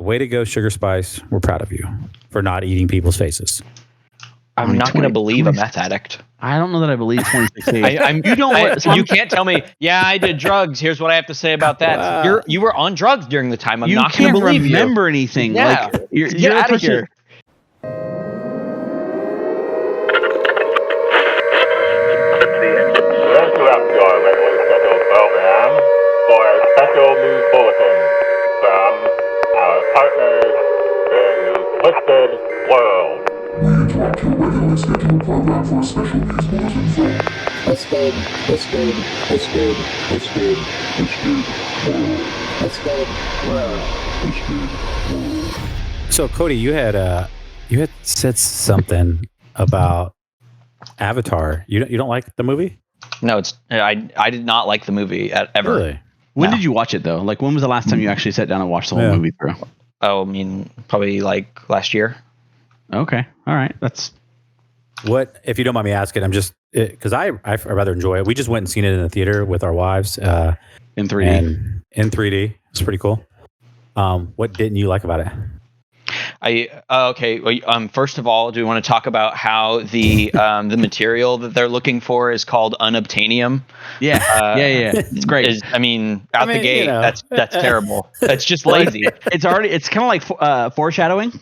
way to go, Sugar Spice. We're proud of you for not eating people's faces. I'm not going to believe a meth addict. I don't know that I believe 26A. You can't tell me, yeah, I did drugs. Here's what I have to say about that. You were on drugs during the time. I'm not going to believe you. You can't remember anything. Yeah. Like, you're Get out of here. Interrupt your regularly scheduled program for a special news bulletin from our partners in Twisted World. We interrupt your regularly scheduled program for a special news bulletin from Twisted World. So, Cody, you had said something about Avatar. You don't like the movie? No, I did not like the movie ever. Really? When did you watch it though? Like when was the last time you actually sat down and watched the whole movie through? Oh, I mean, probably like last year. Okay, all right. That's what, if you don't mind me asking. I'm just because I rather enjoy it. We just went and seen it in the theater with our wives in 3D. And in 3D, it's pretty cool. What didn't you like about it? Okay. Well, first of all, do we want to talk about how the material that they're looking for is called unobtainium? Yeah. It's great. The gate, you know. That's terrible. That's just lazy. It's kind of like foreshadowing,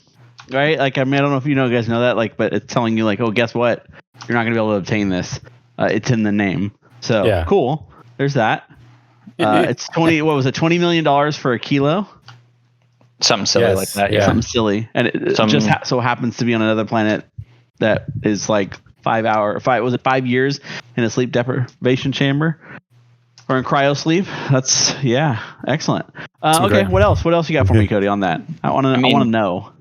right? Like, I don't know if you guys know that, like, but it's telling you like, oh, guess what? You're not going to be able to obtain this. It's in the name. So cool. There's that. It's $20 million for a kilo. Something silly like that. Yeah. Something silly. And it just so happens to be on another planet that is like 5 years in a sleep deprivation chamber or in cryo sleep. That's excellent. Okay. What else you got for me, Cody, on that? I want to know.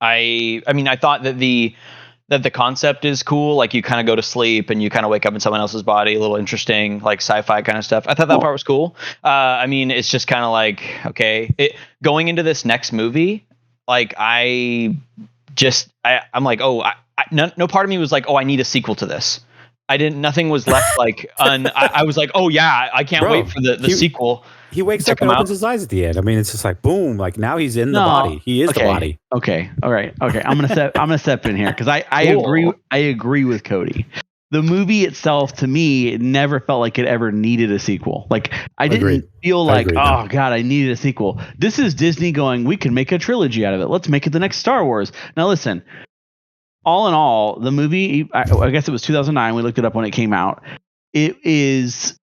I thought that the concept is cool. Like you kind of go to sleep and you kind of wake up in someone else's body. A little interesting, like sci-fi kind of stuff. I thought that part was cool. It's just kind of like, okay, going into this next movie, like I'm like, no part of me was like, oh, I need a sequel to this. Nothing was left like I was like, oh yeah, I can't wait for the sequel. He wakes up and opens his eyes at the end. I mean, it's just like boom, like now he's in the body. He is the body. Okay. All right. Okay. I'm gonna step in here because I agree. I agree with Cody. The movie itself, to me, it never felt like it ever needed a sequel. Like I didn't feel like, oh God, I needed a sequel. This is Disney going, we can make a trilogy out of it. Let's make it the next Star Wars. Now listen, all in all, the movie, I guess it was 2009. We looked it up when it came out. It is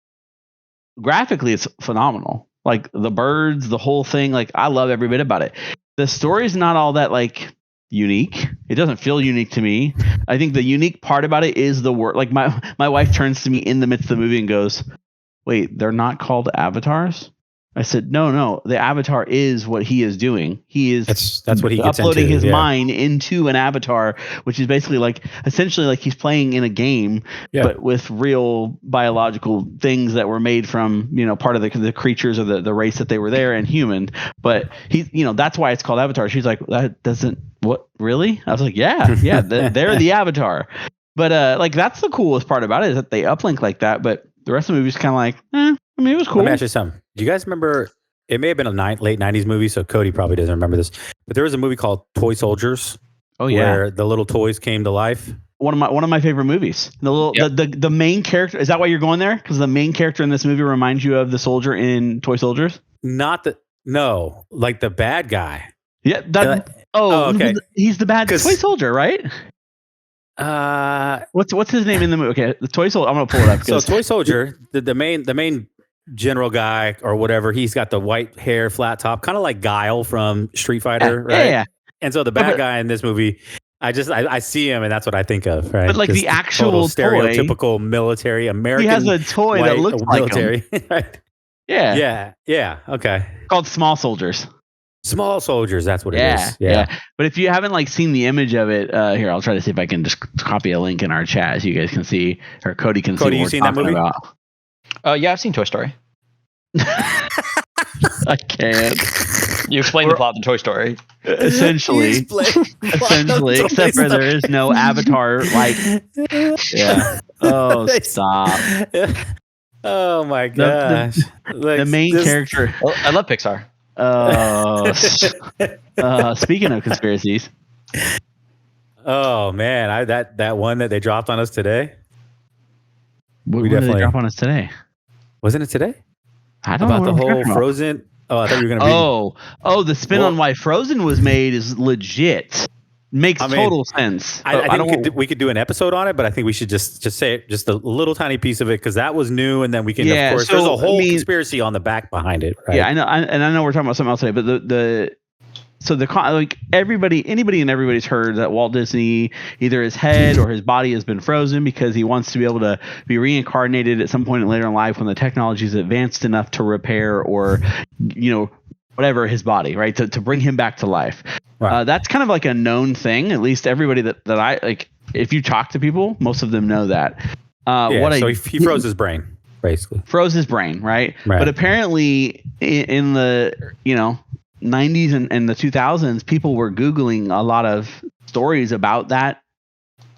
graphically, it's phenomenal. Like the birds, the whole thing. Like I love every bit about it. The story is not all that like unique. It doesn't feel unique to me. I think the unique part about it is the word. Like my wife turns to me in the midst of the movie and goes, "Wait, they're not called avatars?" I said, no, the avatar is what he is doing. He is that's what he gets uploading into, his mind into an avatar, which is basically like essentially like he's playing in a game, but with real biological things that were made from, part of the creatures or the race that they were there and human. But he, that's why it's called Avatar. She's like, that doesn't, what, really? I was like, yeah, they're the avatar. But like that's the coolest part about it is that they uplink like that. But the rest of the movie is kind of like, it was cool. Let me ask you something. Do you guys remember? It may have been a late '90s movie, so Cody probably doesn't remember this. But there was a movie called Toy Soldiers. Oh yeah, where the little toys came to life. One of my favorite movies. The main character. Is that why you're going there? Because the main character in this movie reminds you of the soldier in Toy Soldiers. Like the bad guy. Yeah. Okay. He's the bad Toy Soldier, right? What's his name in the movie? Okay, the Toy Soldier. I'm gonna pull it up. So Toy Soldier, the main general guy or whatever, he's got the white hair, flat top, kind of like Guile from Street Fighter, right? Yeah. And so the bad guy in this movie, I see him and that's what I think of, right? But like the actual stereotypical military American. He has a toy that looks military. Like him. Right? Yeah. Okay. Called Small Soldiers. Small Soldiers, that's what it is. Yeah. But if you haven't seen the image of it, here, I'll try to see if I can just copy a link in our chat so you guys can see, or Cody can see what you we're seen that movie? About. Yeah, I've seen Toy Story. I can't. You explained the plot of Toy Story. Essentially, except for there is no avatar. Yeah. Oh, stop. Oh my gosh! The main character. Well, I love Pixar. Speaking of conspiracies. Oh man, that one that they dropped on us today. What did they drop on us today? Wasn't it today? I don't know about the whole Frozen. Oh, I thought you were going to be. The spin on why Frozen was made is legit. Makes total sense. I think we could do an episode on it, but I think we should just say it, just a little tiny piece of it, because that was new, and then we can, of course, there's a whole conspiracy on the back behind it. Right? Yeah, I know, and I know we're talking about something else today, but anybody and everybody's heard that Walt Disney, either his head or his body has been frozen because he wants to be able to be reincarnated at some point later in life when the technology is advanced enough to repair or, whatever his body, right, to bring him back to life. Right. That's kind of like a known thing. At least everybody that I like, if you talk to people, most of them know that. He froze his brain, basically. Froze his brain, right? But apparently in the 90s and the 2000s, people were Googling a lot of stories about that.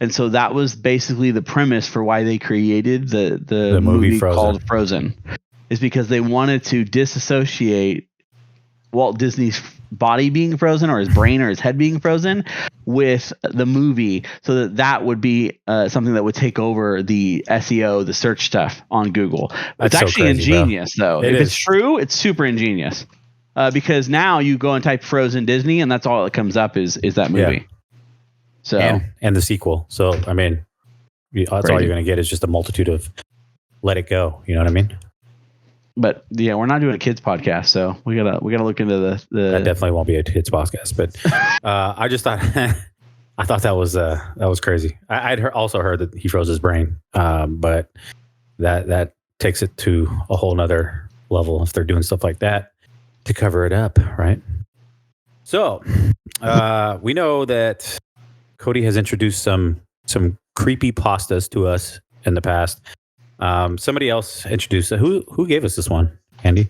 And so that was basically the premise for why they created the movie called Frozen, is because they wanted to disassociate Walt Disney's body being frozen or his brain or his head being frozen with the movie, so that would be something that would take over the SEO, the search stuff on Google. It's actually ingenious, though. If it's true, it's super ingenious. Because now you go and type Frozen Disney, and that's all that comes up is that movie. Yeah. So and the sequel. So I mean, that's all you're going to get is just a multitude of Let It Go. You know what I mean? But yeah, we're not doing a kids podcast, so we gotta look into the. That definitely won't be a kids podcast. But I just thought that was crazy. I'd also heard that he froze his brain, but that takes it to a whole nother level if they're doing stuff like that to cover it up, right? So we know that Cody has introduced some creepypastas to us in the past. Somebody else introduced it. Who gave us this one, Andy?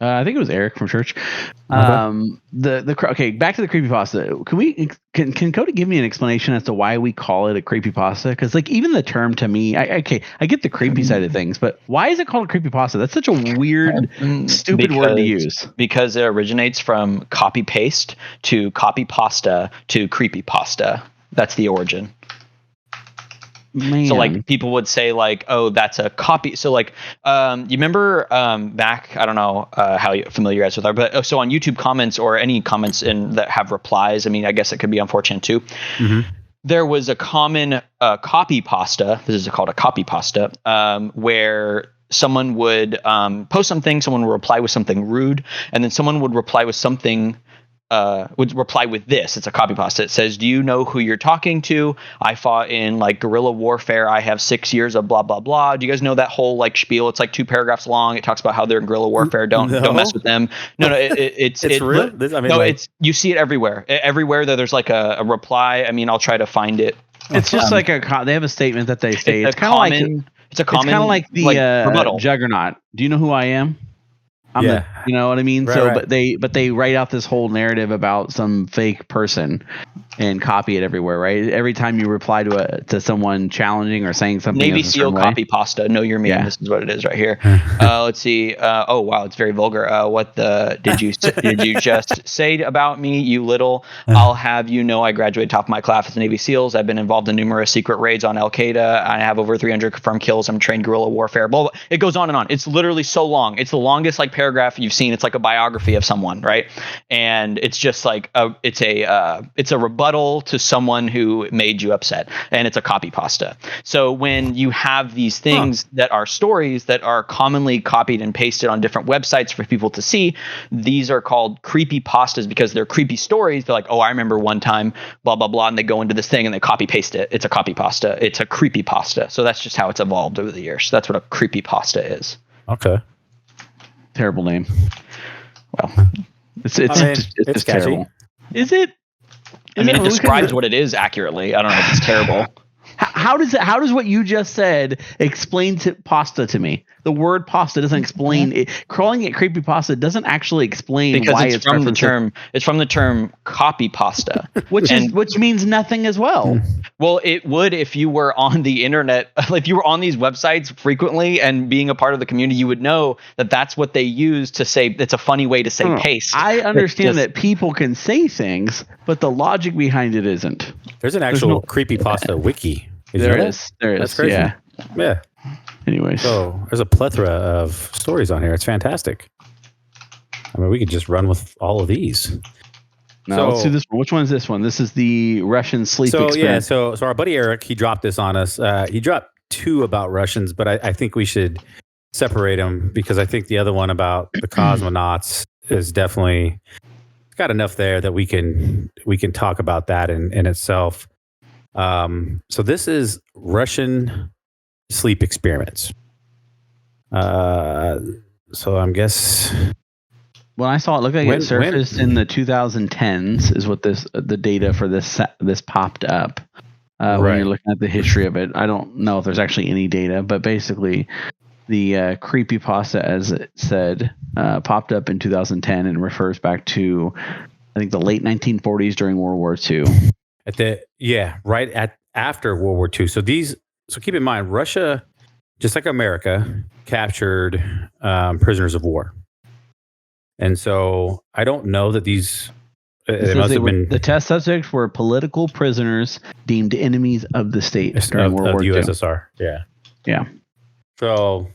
I think it was Eric from church. Okay, back to the creepypasta. Can Cody give me an explanation as to why we call it a creepypasta? Because even the term to me, I get the creepy side of things, but why is it called a creepypasta? That's such a weird, stupid word to use. Because it originates from copy paste to copy pasta to creepypasta. That's the origin. Man. So people would say oh, that's a copy. So you remember back, I don't know how familiar you guys with are, but so on YouTube comments or any comments that have replies, I mean, I guess it could be unfortunate too. Mm-hmm. There was a common copy pasta. This is called a copy pasta, where someone would post something, someone would reply with something rude, and then someone would reply with something. Would reply with this. It's a copy pasta. It says, "Do you know who you're talking to? I fought in guerrilla warfare. I have 6 years of blah blah blah." Do you guys know that whole spiel? It's 2 paragraphs long. It talks about how they're in guerrilla warfare. Don't mess with them. No, it's real. You see it everywhere. Everywhere that there's a reply. I mean, I'll try to find it. It's just they have a statement that they say. It's kind of like the rebuttal. Juggernaut. Do you know who I am? You know what I mean? Right. But they write out this whole narrative about some fake person and copy it everywhere, right? Every time you reply to someone challenging or saying something. Navy SEAL copy pasta. Know your meaning. Yeah. This is what it is right here. Let's see. Oh wow, it's very vulgar. What did you just say about me, you little? I'll have you know, I graduated top of my class as Navy SEALs. I've been involved in numerous secret raids on Al Qaeda. I have over 300 confirmed kills. I'm trained guerrilla warfare. Blah, blah. It goes on and on. It's literally so long. It's the longest paragraph you've seen. It's like a biography of someone, right? And it's just it's a rebuttal to someone who made you upset, and it's a copy pasta. So when you have these things that are stories that are commonly copied and pasted on different websites for people to see, these are called creepy pastas because they're creepy stories. They're oh, I remember one time, blah blah blah, and they go into this thing and they copy paste it. It's a copy pasta. It's a creepy pasta. So that's just how it's evolved over the years. That's what a creepy pasta is. Okay. Terrible name. Well, it's terrible. Is it? It describes what it is accurately. I don't know if it's terrible. How does what you just said explain to pasta to me? The word pasta doesn't explain it. Calling it creepypasta doesn't actually explain because why it's from the term. It's from the term copy pasta, which means nothing as well. Well, it would if you were on the internet, if you were on these websites frequently and being a part of the community, you would know that that's what they use to say. It's a funny way to say paste. I understand that people can say things, but the logic behind it isn't. There's an actual creepypasta wiki. There is. That's crazy. Yeah. Anyways, so there's a plethora of stories on here. It's fantastic. I mean, we could just run with all of these. No, let's do this one. Which one is this one? This is the Russian sleep experiment. Yeah, so our buddy Eric, he dropped this on us. He dropped 2 about Russians, but I think we should separate them because I think the other one about the cosmonauts is definitely got enough there that we can talk about that in itself. So this is Russian sleep experiments. So I guess when I saw it, looked like it surfaced in the 2010s is what the data for this popped up. When you're looking at the history of it, I don't know if there's actually any data, but basically the creepypasta, as it said, popped up in 2010 and refers back to, I think, the late 1940s during World War II. After World War II. So keep in mind, Russia, just like America, captured prisoners of war. And so I don't know that these the test subjects were political prisoners deemed enemies of the state during World War II. USSR. Yeah. So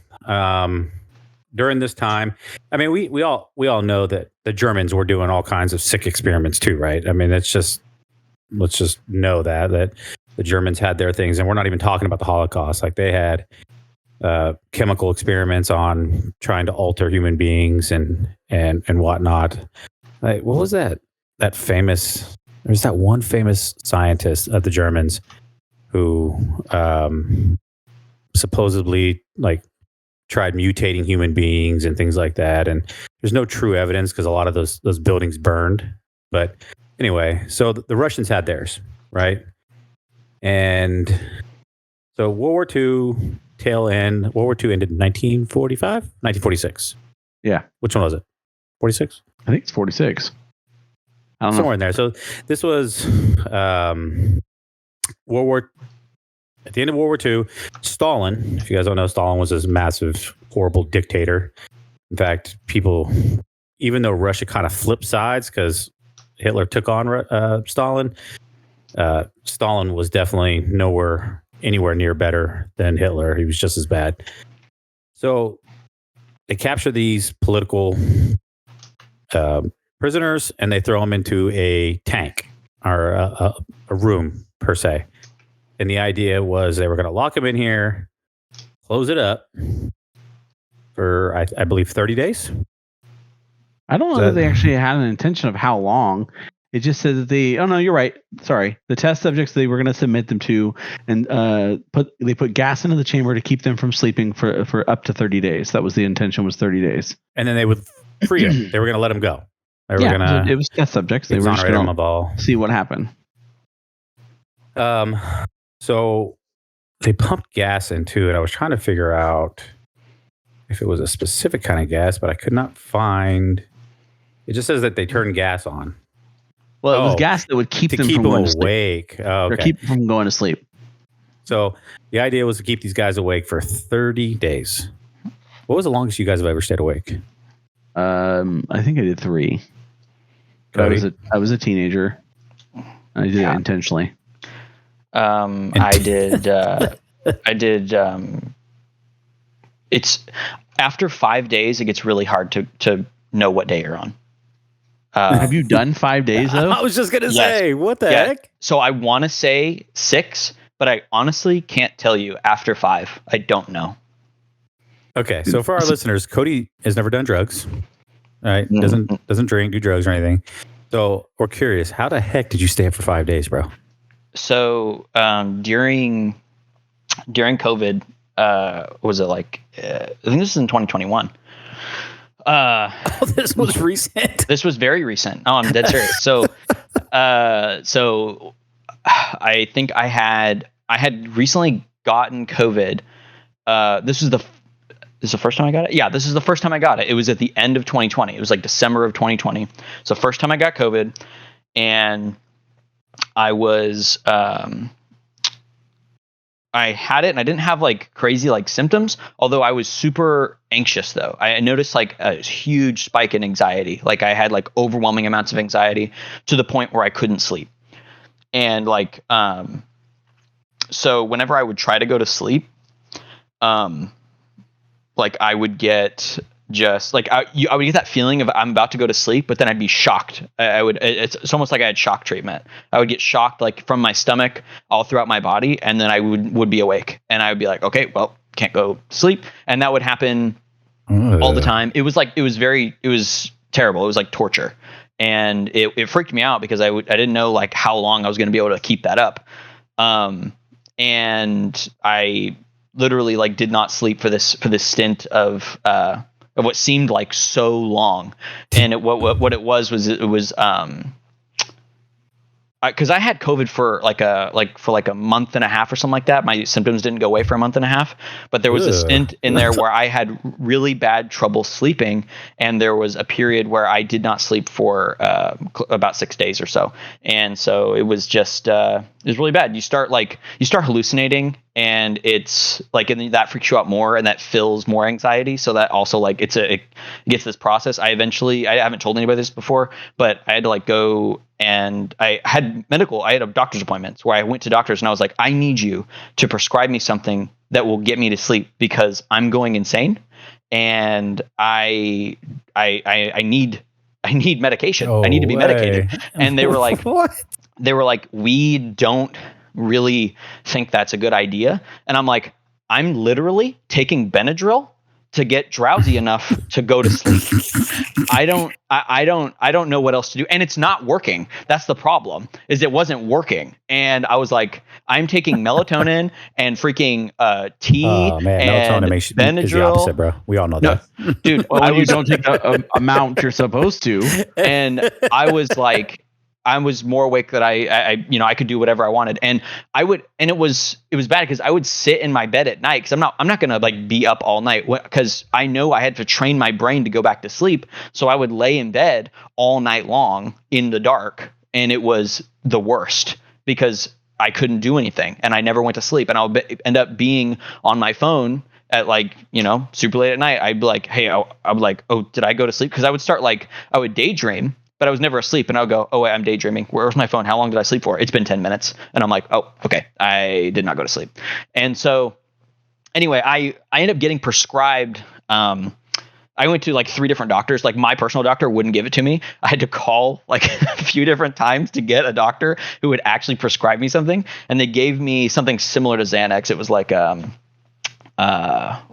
during this time, I mean, we all know that the Germans were doing all kinds of sick experiments too, right? I mean, let's just know that the Germans had their things, and we're not even talking about the Holocaust. Like they had chemical experiments on trying to alter human beings and whatnot. Like, what was that? That famous? There's that one famous scientist of the Germans who supposedly like tried mutating human beings and things like that. And there's no true evidence because a lot of those buildings burned. But anyway, so the Russians had theirs, right? And so World War II tail end. World War II ended in 1945, 1946. Yeah. Which one was it? 46? I think it's 46. I don't know. Somewhere in there. So this was at the end of World War II, Stalin, if you guys don't know, Stalin was this massive, horrible dictator. In fact, people, even though Russia kind of flipped sides because Hitler took on Stalin, Stalin was definitely anywhere near better than Hitler. He was just as bad. So they capture these political prisoners and they throw them into a tank or a room per se. And the idea was they were going to lock them in here, close it up for, I believe, 30 days. I don't know that they actually had an intention of how long. It just said that oh no, you're right. Sorry. The test subjects they were going to submit them to and they put gas into the chamber to keep them from sleeping for up to 30 days. That was the intention, was 30 days. And then they would free them. They were going to let them go. It was test subjects. They were just going to see what happened. So they pumped gas into it. I was trying to figure out if it was a specific kind of gas, but I could not find. It just says that they turned gas on. Well, it was gas that would keep them from going awake. To sleep. Or keep them from going to sleep. So the idea was to keep these guys awake for 30 days. What was the longest you guys have ever stayed awake? I think I did 3. I was a teenager. I did it intentionally. I did. It's after 5 days, it gets really hard to know what day you're on. Have you done 5 days though? I was just gonna say, what the heck? So I want to say 6, but I honestly can't tell you after 5. I don't know. Okay, so for our listeners, Cody has never done drugs. Right? Doesn't drink, do drugs or anything. So we're curious, how the heck did you stay up for 5 days, bro? So during COVID, was it like I think this is in 2021. This was recent. This was very recent. Oh, I'm dead serious. So I think I had recently gotten COVID. This was This is the first time I got it? Yeah, this is the first time I got it. It was at the end of 2020. It was like December of 2020. So first time I got COVID, and I was I had it, and I didn't have like crazy like symptoms, although I was super anxious though. I noticed like a huge spike in anxiety. Like I had like overwhelming amounts of anxiety to the point where I couldn't sleep. And like so whenever I would try to go to sleep, like I would get just like I would get that feeling of I'm about to go to sleep, but then I'd be shocked. It's almost like I had shock treatment. I would get shocked like from my stomach all throughout my body, and then I would be awake, and I would be like, okay, well, can't go to sleep, and that would happen all the time. It was terrible. It was like torture, and it freaked me out because I didn't know like how long I was going to be able to keep that up, and I literally like did not sleep for this stint of what seemed like so long. And what it was because I had COVID for like a month and a half or something like that. My symptoms didn't go away for a month and a half, but there was a stint in there where I had really bad trouble sleeping, and there was a period where I did not sleep for about 6 days or so. And so it was just it was really bad. You start hallucinating, and it's like, and that freaks you out more, and that fills more anxiety. So that also like it gets this process. I haven't told anybody this before, but I had to like go, and I had a doctor's appointments where I went to doctors, and I was like, I need you to prescribe me something that will get me to sleep because I'm going insane, and I need medication. I need to be medicated. And they were like, what? They were like, we don't really think that's a good idea. And I'm like, I'm literally taking Benadryl to get drowsy enough to go to sleep. I don't know what else to do. And it's not working. That's the problem, is it wasn't working. And I was like, I'm taking melatonin and freaking tea. Oh man, melatonin makes Benadryl. Is the opposite, bro. We all know that. Dude, you don't take the amount you're supposed to. And I was like, I was more awake that I could do whatever I wanted. And it was bad because I would sit in my bed at night, because I'm not going to like be up all night, because I know I had to train my brain to go back to sleep. So I would lay in bed all night long in the dark, and it was the worst because I couldn't do anything, and I never went to sleep. And I'll end up being on my phone at like, super late at night. I'd be like, hey, I'm like, oh, did I go to sleep? Because I would start like, I would daydream, but I was never asleep. And I would go, oh, wait, I'm daydreaming. Where's my phone? How long did I sleep for? It's been 10 minutes. And I'm like, oh, okay, I did not go to sleep. And so anyway, I ended up getting prescribed. I went to like 3 different doctors. Like my personal doctor wouldn't give it to me. I had to call like a few different times to get a doctor who would actually prescribe me something. And they gave me something similar to Xanax. It was like, I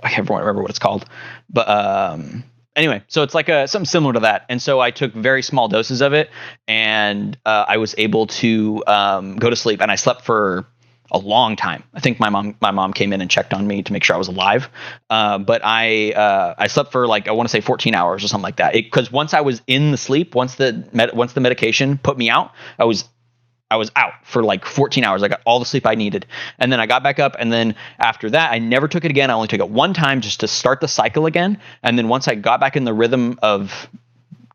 can't remember what it's called, but anyway, so it's like something similar to that. And so I took very small doses of it, and I was able to go to sleep, and I slept for a long time. I think my mom came in and checked on me to make sure I was alive. But I slept for like, I want to say 14 hours or something like that. Because once I was in the sleep, once the medication put me out, I was out for like 14 hours. I got all the sleep I needed. And then I got back up. And then after that, I never took it again. I only took it one time just to start the cycle again. And then once I got back in the rhythm of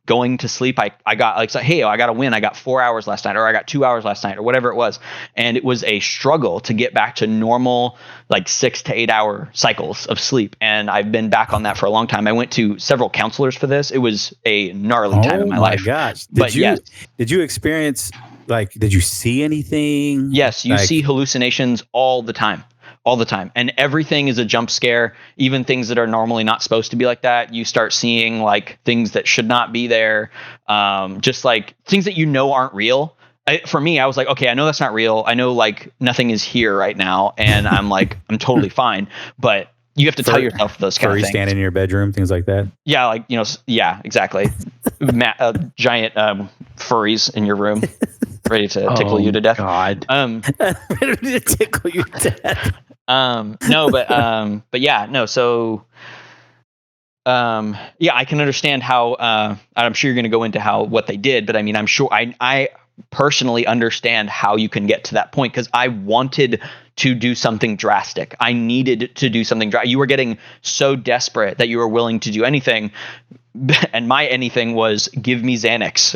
going to sleep, I got like, hey, I got to win. I got 4 hours last night, or I got 2 hours last night, or whatever it was. And it was a struggle to get back to normal, like 6 to 8 hour cycles of sleep. And I've been back on that for a long time. I went to several counselors for this. It was a gnarly time in my life. Oh my gosh. Did you experience, like, did you see anything? Yes, you see hallucinations all the time. And everything is a jump scare. Even things that are normally not supposed to be like that, you start seeing like things that should not be there. Just like things that aren't real. For me, I was like, okay, I know that's not real. I know like nothing is here right now, and I'm like, I'm totally fine. But you have to tell yourself those kind of things. Standing in your bedroom, things like that. Yeah, like yeah, exactly. Giant furries in your room, ready to tickle you to death. God. Ready to tickle you to death. But yeah, no. So, yeah, I can understand how. I'm sure you're going to go into what they did, but I mean, I'm sure I personally understand how you can get to that point, because I wanted to do something drastic. I needed to do something drastic. You were getting so desperate that you were willing to do anything. And my anything was, give me Xanax.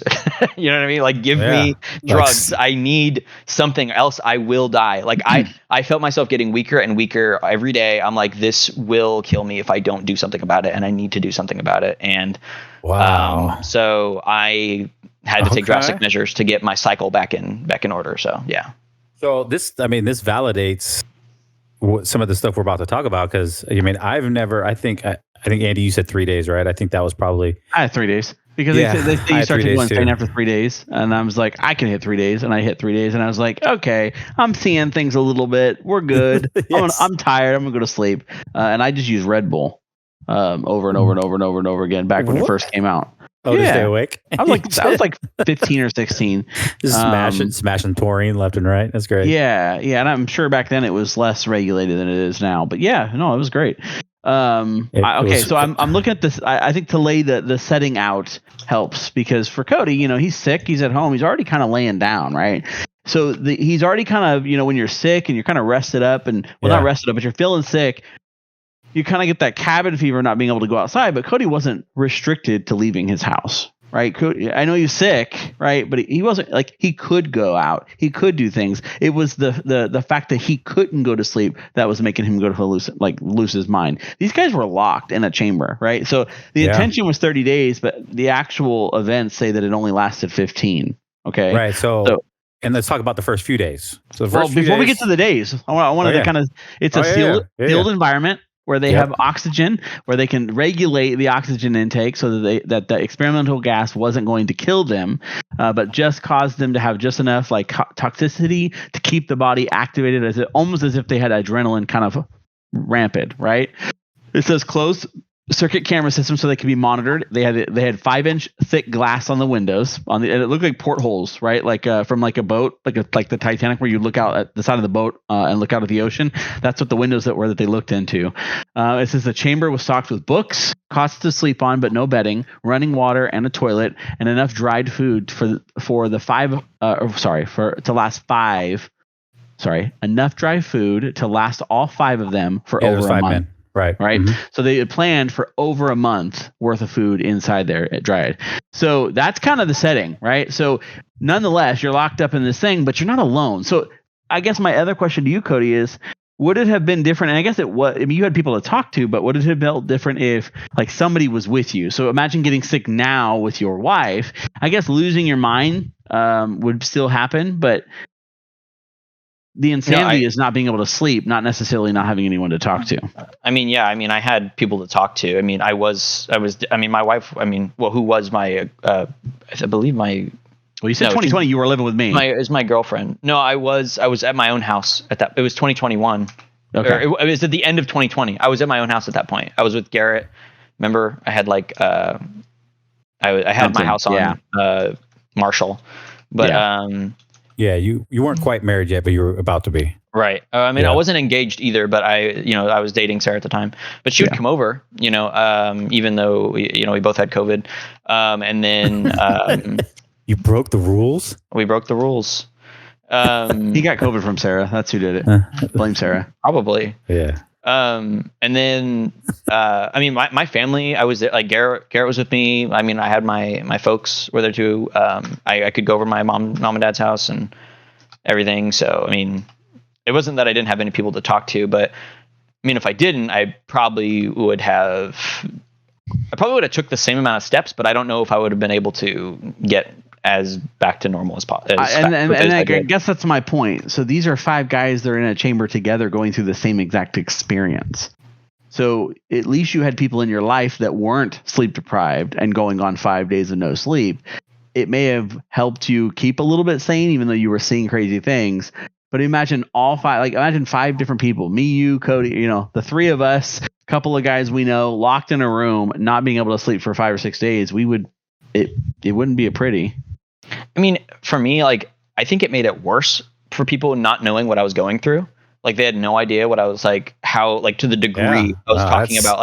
You know what I mean? Like, give me drugs. I need something else. I will die. Like I felt myself getting weaker and weaker every day. I'm like, this will kill me if I don't do something about it. And I need to do something about it. And so I had to take drastic measures to get my cycle back in order. So, yeah. So this validates some of the stuff we're about to talk about. Cause I mean, I think Andy, you said 3 days, right? I think that was probably. I had 3 days because they say you start to go insane after 3 days, and I was like, I can hit 3 days, and I hit 3 days, and I was like, okay, I'm seeing things a little bit. We're good. Yes. I'm tired. I'm gonna go to sleep, and I just use Red Bull over and over and over and over and over again back when it first came out. Oh, to stay awake. I was like 15 or 16. Just smashing taurine left and right. That's great. Yeah, and I'm sure back then it was less regulated than it is now. But yeah, no, it was great. So I'm looking at this. I think to lay the setting out helps, because for Cody, he's sick, he's at home, he's already kind of laying down, right? So he's already kind of, when you're sick and you're kind of rested up, and not rested up, but you're feeling sick, you kind of get that cabin fever, not being able to go outside. But Cody wasn't restricted to leaving his house, right? Cody, I know he's sick, right? But he wasn't, like, he could go out, he could do things. It was the fact that he couldn't go to sleep that was making him go to lose his mind. These guys were locked in a chamber, right? So the intention was 30 days, but the actual events say that it only lasted 15. Okay, right. So and let's talk about the first few days. So before we get to the days, I wanted to kind of, it's a sealed environment where they have oxygen, where they can regulate the oxygen intake so that the experimental gas wasn't going to kill them, but just caused them to have just enough like toxicity to keep the body activated, almost as if they had adrenaline kind of rampant, right? It says closed circuit camera system so they could be monitored. They had 5-inch thick glass on the windows, and it looked like portholes, right? Like from like a boat, like the Titanic, where you look out at the side of the boat and look out at the ocean. That's what the windows that they looked into. It says the chamber was stocked with books, cots to sleep on, but no bedding, running water and a toilet, and enough dried food enough dry food to last all 5 of them for over a month. Men. Right. Mm-hmm. So they had planned for over a month worth of food inside there at Dryad. So that's kind of the setting, right? So nonetheless, you're locked up in this thing, but you're not alone. So I guess my other question to you, Cody, is, would it have been different? And I guess you had people to talk to, but would it have felt different if like somebody was with you? So imagine getting sick now with your wife. I guess losing your mind would still happen, but the insanity is not being able to sleep, not necessarily not having anyone to talk to. I had people to talk to. My wife, who was my, I believe my. Well, you said 2020, you were living with me. Is my girlfriend. No, I was at my own house at that. It was 2021. Okay. It was at the end of 2020. I was at my own house at that point. I was with Garrett. Remember, I had I had my house on Marshall, but yeah, you weren't quite married yet, but you were about to be. Right. I wasn't engaged either, but I was dating Sarah at the time. But she would come over, even though we both had COVID, and then you broke the rules. We broke the rules. He got COVID from Sarah. That's who did it. Blame Sarah. Probably. Yeah. And then my family, I was there, like Garrett was with me. I had my folks were there too. I could go over to my mom and dad's house and everything. So it wasn't that I didn't have any people to talk to, but if I didn't, I probably would have took the same amount of steps, but I don't know if I would have been able to get as back to normal as possible. I guess that's my point. So these are 5 guys that are in a chamber together going through the same exact experience. So at least you had people in your life that weren't sleep deprived and going on 5 days of no sleep. It may have helped you keep a little bit sane, even though you were seeing crazy things. But imagine all 5, imagine 5 different people, me, you, Cody, the 3 of us, a couple of guys we know, locked in a room, not being able to sleep for 5 or 6 days. It wouldn't be a pretty. For me, I think it made it worse for people not knowing what I was going through. Like, they had no idea what I was how, to the degree I was talking about.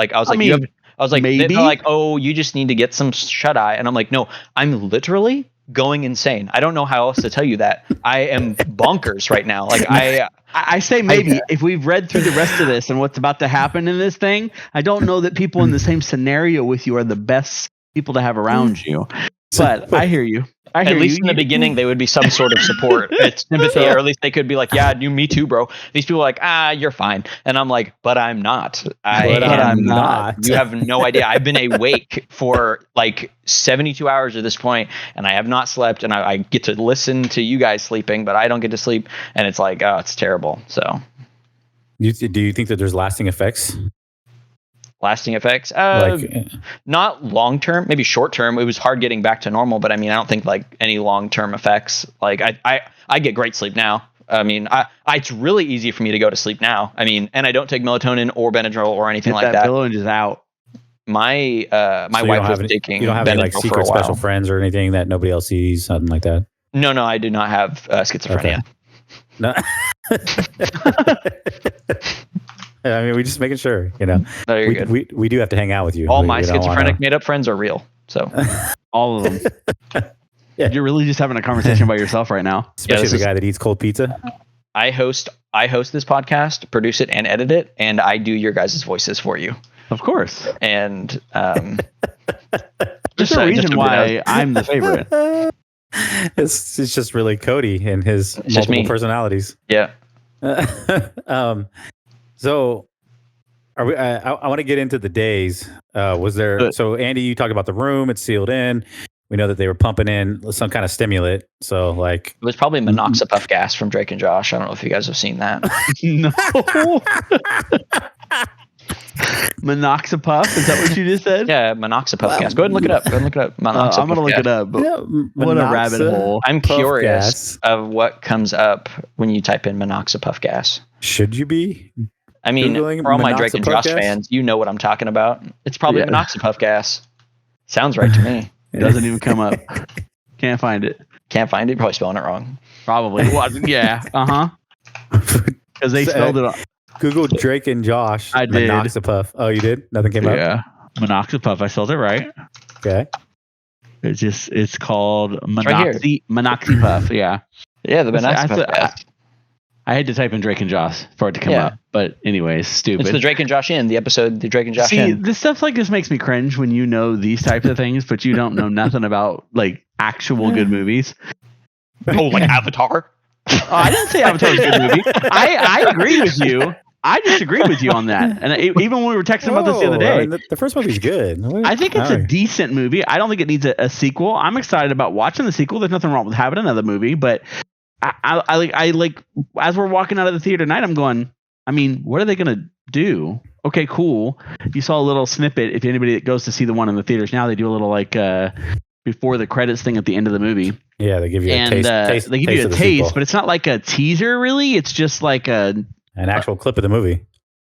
Maybe. They're like, oh, you just need to get some shut eye. And I'm like, no, I'm literally going insane. I don't know how else to tell you that. I am bonkers right now. Like I say maybe if we've read through the rest of this and what's about to happen in this thing, I don't know that people in the same scenario with you are the best people to have around you. But I hear you. At least in the beginning, they would be some sort of support. It's sympathy, or at least they could be like, yeah, me too, bro. These people are like, you're fine. And I'm like, but I'm not. I'm not. You have no idea. I've been awake for like 72 hours at this point, and I have not slept, and I get to listen to you guys sleeping, but I don't get to sleep. And it's like, oh, it's terrible. So do you think that there's lasting effects? Lasting effects, not long term, maybe short term. It was hard getting back to normal, but I mean, I don't think like any long term effects. Like I get great sleep now. I mean, it's really easy for me to go to sleep now. I mean, and I don't take melatonin or Benadryl or anything like that. Pillow and just out. My wife was taking. You don't have any like secret special friends or anything that nobody else sees, something like that. No, I do not have schizophrenia. Okay. No. I mean, we're just making sure, you know. No, you're good. We do have to hang out with you. All my schizophrenic made-up friends are real, so all of them. Yeah, you're really just having a conversation by yourself right now. Especially the guy that eats cold pizza. I host this podcast, produce it, and edit it, and I do your guys' voices for you. Of course. And there's a reason why I'm the favorite. It's just really Cody and his multiple personalities. Yeah. So, are we? I want to get into the days. Was there? So, Andy, you talked about the room; it's sealed in. We know that they were pumping in some kind of stimulant. So, like, it was probably monoxapuff gas from Drake and Josh. I don't know if you guys have seen that. No. Monoxapuff? Is that what you just said? Yeah, monoxapuff gas. Go ahead and look it up. I'm gonna look it up. But what a rabbit hole! I'm curious of what comes up when you type in monoxapuff gas. Should you be? I mean, for all my Drake and Josh fans, you know what I'm talking about. It's probably monoxapuff gas. Sounds right to me. It doesn't even come up. Can't find it. Probably spelling it wrong. Probably. Well, yeah. Because they spelled it. Google Drake and Josh. I did. Monoxapuff. Oh, you did? Nothing came up? Yeah. Monoxapuff. I spelled it right. Okay. It's called Monoxapuff. Yeah. Yeah, the monoxapuff gas. I had to type in Drake and Josh for it to come up. But anyways, stupid. It's the Drake and Josh the episode, the Drake and Josh this stuff like this makes me cringe when you know these types of things, but you don't know nothing about like actual good movies. Oh, like Avatar? I didn't say Avatar was a good movie. I agree with you. I disagree with you on that. And even when we were texting about this the other day. I mean, the first movie's good. I think it's a decent movie. I don't think it needs a sequel. I'm excited about watching the sequel. There's nothing wrong with having another movie, but I like as we're walking out of the theater tonight, I'm going, I mean, what are they going to do? Okay, cool. You saw a little snippet. If anybody that goes to see the one in the theaters now, they do a little like before the credits thing at the end of the movie. Yeah, they give you a taste. They give you a taste, but it's not like a teaser, really. It's just like an actual clip of the movie.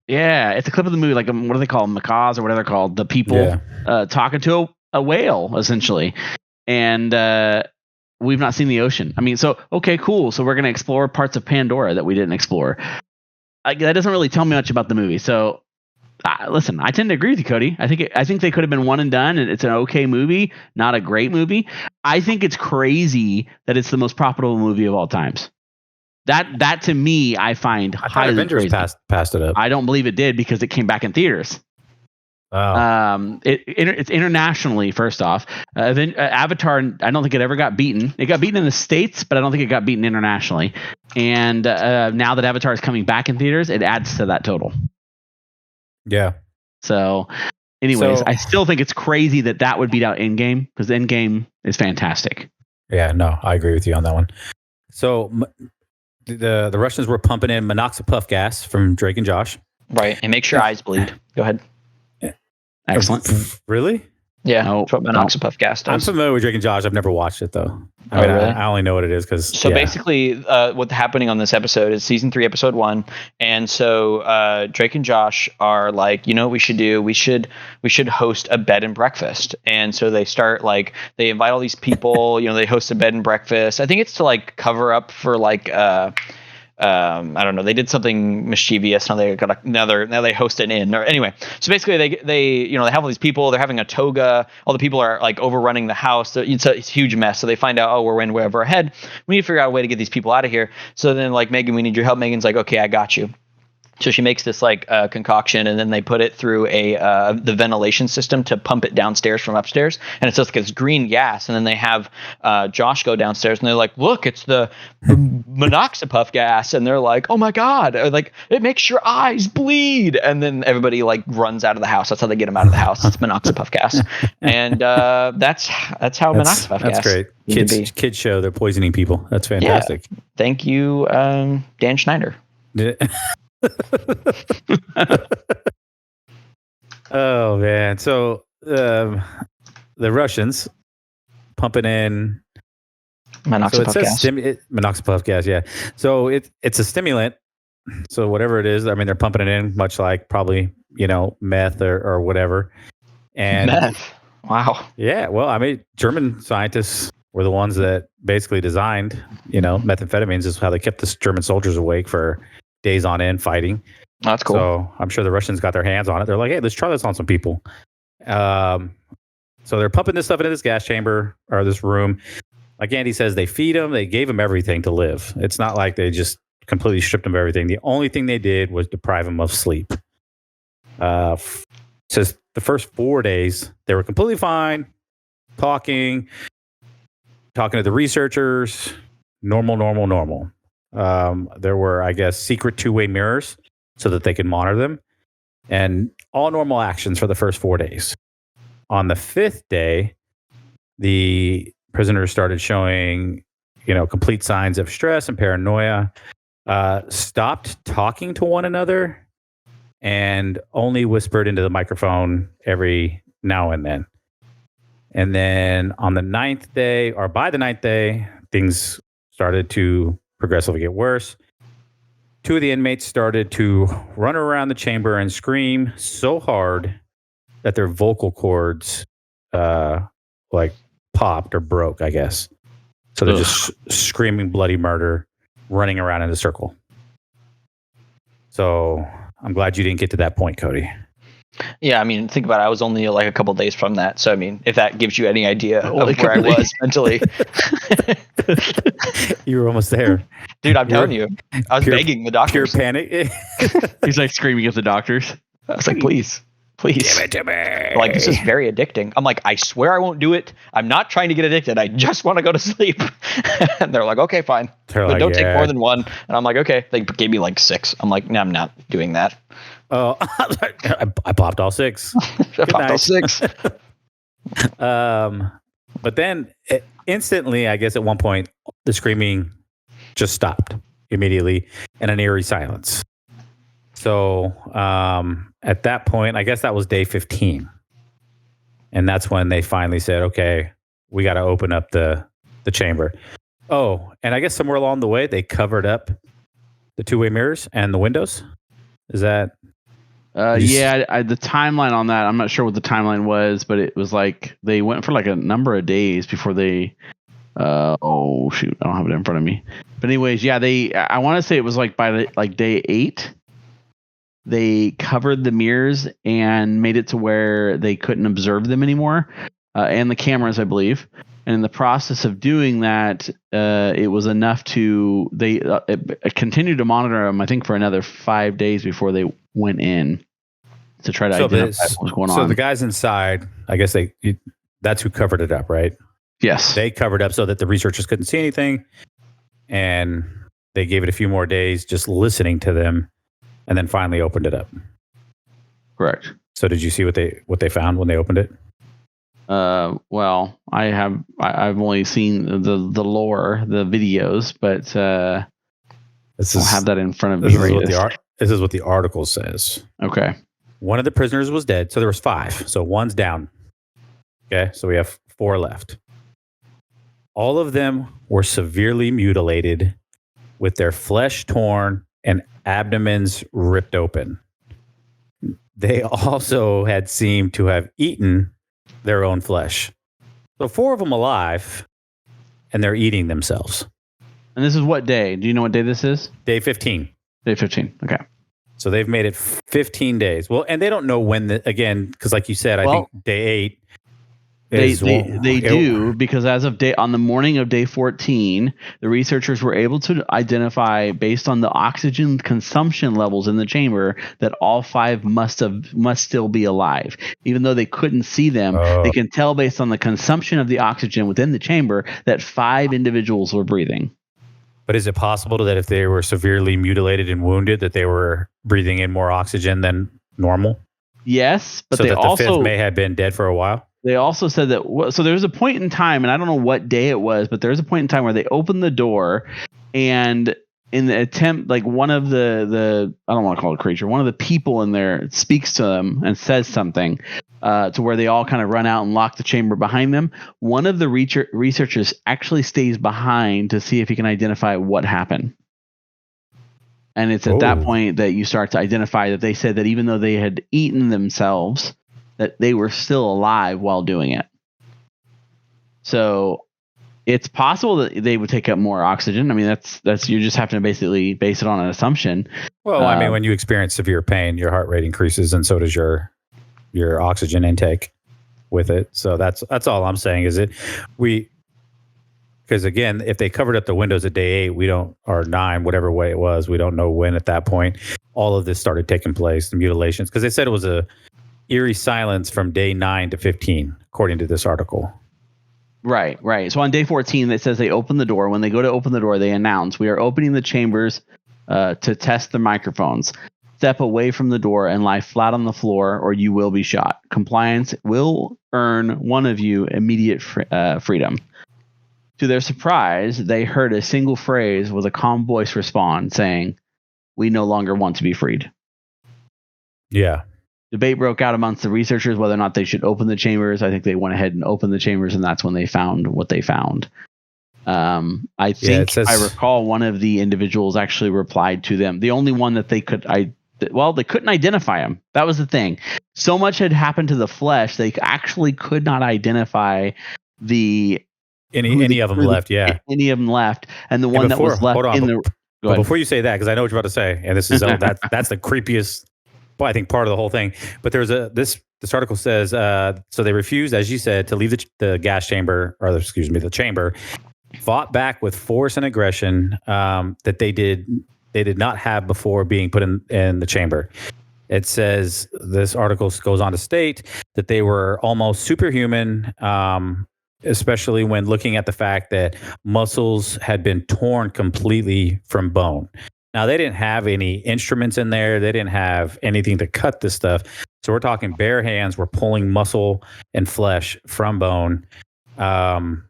Yeah, it's a clip of the movie. Like what do they call them? Macaws or whatever they're called. The people talking to a whale, essentially. And we've not seen the ocean. I mean, so, okay, cool. So we're going to explore parts of Pandora that we didn't explore. That doesn't really tell me much about the movie. So, listen, I tend to agree with you, Cody. I think they could have been one and done, and it's an okay movie, not a great movie. I think it's crazy that it's the most profitable movie of all times. That to me, I find highly Avengers crazy. Passed it up. I don't believe it did because it came back in theaters. Wow. It's internationally, first off. Avatar, I don't think it ever got beaten. It got beaten in the States, but I don't think it got beaten internationally. And now that Avatar is coming back in theaters, it adds to that total. Yeah. So, anyways, I still think it's crazy that would beat out Endgame, because Endgame is fantastic. Yeah, no, I agree with you on that one. So, the Russians were pumping in monoxapuff gas from Drake and Josh. Right, and make sure eyes bleed. Go ahead. Excellent. Really? Yeah, that's what monoxapuff gas does. I'm familiar with Drake and Josh. I've never watched it, though. Really? I only know what it is because. So basically, what's happening on this episode is season 3, episode 1, and so Drake and Josh are like, you know what we should do? We should host a bed and breakfast, and so they start they invite all these people. They host a bed and breakfast. I think it's to cover up for I don't know. They did something mischievous. Now they got now they host an inn. Or anyway, so basically they they have all these people. They're having a toga. All the people are like overrunning the house. It's a huge mess. So they find out, oh, we're way over ahead. We need to figure out a way to get these people out of here. So then like, Megan, we need your help. Megan's like, okay, I got you. So she makes this like concoction, and then they put it through the ventilation system to pump it downstairs from upstairs, and it's just like this green gas. And then they have Josh go downstairs, and they're like, "Look, it's the monoxapuff gas," and they're like, "Oh my god!" Like, it makes your eyes bleed. And then everybody like runs out of the house. That's how they get them out of the house. It's monoxapuff gas, and that's how monoxapuff gas. That's great. Kids show. They're poisoning people. That's fantastic. Yeah. Thank you, Dan Schneider. Oh man! So the Russians pumping in monoxapuff gas. Monoxapuff gas, yeah. So it's a stimulant. So whatever it is, I mean, they're pumping it in, much like probably meth or whatever. And meth. Wow. Yeah. Well, I mean, German scientists were the ones that basically designed methamphetamines. Is how they kept the German soldiers awake for days on end fighting. That's cool. So I'm sure the Russians got their hands on it. They're like, hey, let's try this on some people. So they're pumping this stuff into this gas chamber or this room. Like Andy says, they feed them. They gave them everything to live. It's not like they just completely stripped them of everything. The only thing they did was deprive them of sleep. Says the first 4 days, they were completely fine, talking to the researchers, normal. There were, I guess, secret two-way mirrors so that they could monitor them, and all normal actions for the first 4 days. On the 5th day, the prisoners started showing, complete signs of stress and paranoia, stopped talking to one another, and only whispered into the microphone every now and then. And then on the 9th day, or by the 9th day, things started to progressively get worse. 2 of the inmates started to run around the chamber and scream so hard that their vocal cords popped or broke, I guess. So they're just screaming bloody murder, running around in a circle. So I'm glad you didn't get to that point, Cody. Yeah, I mean, think about it. I was only like a couple days from that. So, I mean, if that gives you any idea of where I was mentally. You were almost there. Dude, I'm telling you. I was begging the doctors. Pure panic. He's like screaming at the doctors. I was like, please. Give it to me. Like, this is very addicting. I'm like, I swear I won't do it. I'm not trying to get addicted. I just want to go to sleep. And they're like, okay, fine. But don't take more than one. And I'm like, okay. They gave me like 6. I'm like, no, I'm not doing that. Oh, I popped all 6. I popped all 6. But then instantly, I guess at one point, the screaming just stopped immediately in an eerie silence. So at that point, I guess that was day 15. And that's when they finally said, okay, we got to open up the chamber. Oh, and I guess somewhere along the way, they covered up the two-way mirrors and the windows. Is that... the timeline on that, I'm not sure what the timeline was, but it was like they went for like a number of days before they oh shoot, I don't have it in front of me. But anyways, yeah, I want to say it was like by day 8, they covered the mirrors and made it to where they couldn't observe them anymore, and the cameras, I believe. And in the process of doing that, it was enough to it continued to monitor them, I think, for another 5 days before they went in to try to identify what was going on. So the guys inside, I guess that's who covered it up, right? Yes. They covered up so that the researchers couldn't see anything, and they gave it a few more days just listening to them, and then finally opened it up. Correct. So did you see what they found when they opened it? Well, I've only seen the lore, the videos, but I'll have that in front of me. This is what the article says. Okay. One of the prisoners was dead, so there was 5. So one's down. Okay, so we have 4 left. All of them were severely mutilated, with their flesh torn and abdomens ripped open. They also had seemed to have eaten their own flesh. So 4 of them alive, and they're eating themselves. And this is what day? Do you know what day this is? Day 15. Day 15. Okay. So they've made it 15 days. Well, and they don't know when again, because like you said, I think day 8. They do, because as of on the morning of day 14, the researchers were able to identify, based on the oxygen consumption levels in the chamber, that all 5 must still be alive. Even though they couldn't see them, they can tell based on the consumption of the oxygen within the chamber that 5 individuals were breathing. But is it possible that if they were severely mutilated and wounded, that they were breathing in more oxygen than normal? Yes, but so they that also the 5th may have been dead for a while. They also said that, so there was a point in time, and I don't know what day it was, but there was a point in time where they opened the door, and in the attempt, like one of the I don't want to call it a creature, one of the people in there speaks to them and says something to where they all kind of run out and lock the chamber behind them. One of the researchers actually stays behind to see if he can identify what happened. And it's at that point that you start to identify that they said that even though they had eaten themselves, that they were still alive while doing it. So it's possible that they would take up more oxygen. I mean, that's you just have to basically base it on an assumption. Well, I mean, when you experience severe pain, your heart rate increases, and so does your oxygen intake with it. So that's all I'm saying is because again, if they covered up the windows at day 8, or 9, whatever way it was, we don't know when at that point all of this started taking place, the mutilations, because they said it was a eerie silence from day 9 to 15, according to this article. Right. So on day 14, it says they open the door. When they go to open the door, they announce, "We are opening the chambers to test the microphones. Step away from the door and lie flat on the floor, or you will be shot. Compliance will earn one of you immediate freedom." To their surprise, they heard a single phrase with a calm voice respond, saying, "We no longer want to be freed." Yeah. Debate broke out amongst the researchers whether or not they should open the chambers. I think they went ahead and opened the chambers, and that's when they found what they found. I think I recall one of the individuals actually replied to them. The only one that they couldn't identify him. That was the thing. So much had happened to the flesh, they actually could not identify any of them left. Yeah, any of them left, and the one that was left in the. But before you say that, because I know what you're about to say, and this is that's the creepiest. Well, I think part of the whole thing. But there's this article says so they refused, as you said, to leave the gas chamber, or the chamber, fought back with force and aggression that they did not have before being put in the chamber. It says this article goes on to state that they were almost superhuman, especially when looking at the fact that muscles had been torn completely from bone. Now, they didn't have any instruments in there. They didn't have anything to cut this stuff. So we're talking bare hands were pulling muscle and flesh from bone, and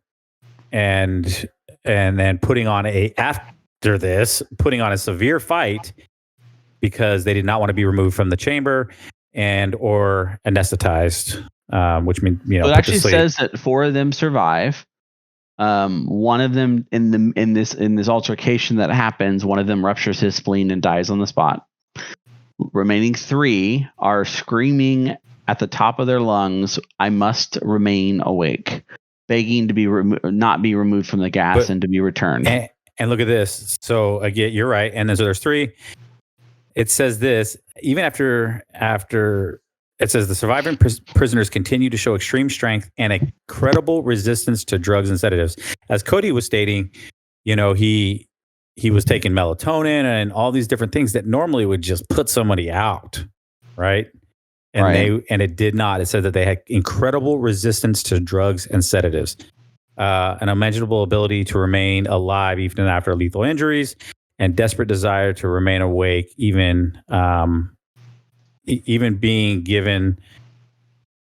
then putting on a severe fight because they did not want to be removed from the chamber and or anesthetized, which means it actually says that 4 of them survive. One of them in this altercation that happens, one of them ruptures his spleen and dies on the spot. Remaining 3 are screaming at the top of their lungs, "I must remain awake," begging to be not be removed from the gas and to be returned. And look at this. So again, you're right. And then so there's 3. It says this, even after it says the surviving prisoners continue to show extreme strength and incredible resistance to drugs and sedatives. As Cody was stating, he was taking melatonin and all these different things that normally would just put somebody out, right? And it did not. It said that they had incredible resistance to drugs and sedatives, an unimaginable ability to remain alive even after lethal injuries, and desperate desire to remain awake, even being given